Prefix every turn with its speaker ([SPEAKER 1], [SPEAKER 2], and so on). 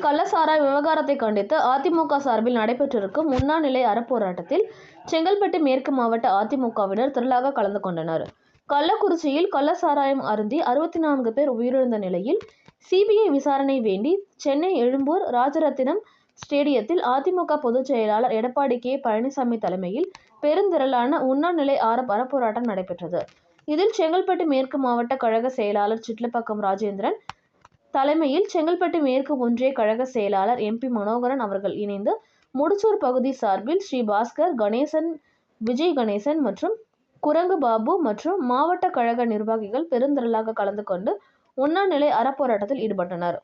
[SPEAKER 1] கள்ளசாராய விவகாரத்தை கண்டித்து அதிமுக சார்பில் நடைபெற்றிருக்கும் உண்ணாநிலை அறப்போராட்டத்தில் செங்கல்பட்டு மேற்கு மாவட்ட அதிமுகவினர் திரளாக கலந்து கொண்டனர். கள்ளக்குறிச்சியில் கள்ளசாராயம் அருந்தி 64 பேர் உயிரிழந்த நிலையில் சிபிஐ விசாரணை வேண்டி சென்னை எழும்பூர் ராஜரத்தினம் ஸ்டேடியத்தில் அதிமுக பொதுச் செயலாளர் எடப்பாடி கே. பழனிசாமி தலைமையில் பெருந்திரளான உண்ணாநிலை அறப்போராட்டம் நடைபெற்றது. இதில் செங்கல்பட்டு மேற்கு மாவட்ட கழக செயலாளர் சிட்லப்பாக்கம் ராஜேந்திரன் தலைமையில் செங்கல்பட்டு மேற்கு ஒன்றிய கழக செயலாளர் எம்பி மனோகரன் அவர்கள் இணைந்து முடிச்சூர் பகுதி சார்பில் ஸ்ரீ பாஸ்கர் கணேசன், விஜய் கணேசன் மற்றும் குரங்கு பாபு மற்றும் மாவட்ட கழக நிர்வாகிகள் பெருந்திரளாக கலந்து கொண்டு உண்ணாநிலை அறப்போராட்டத்தில் ஈடுபட்டனர்.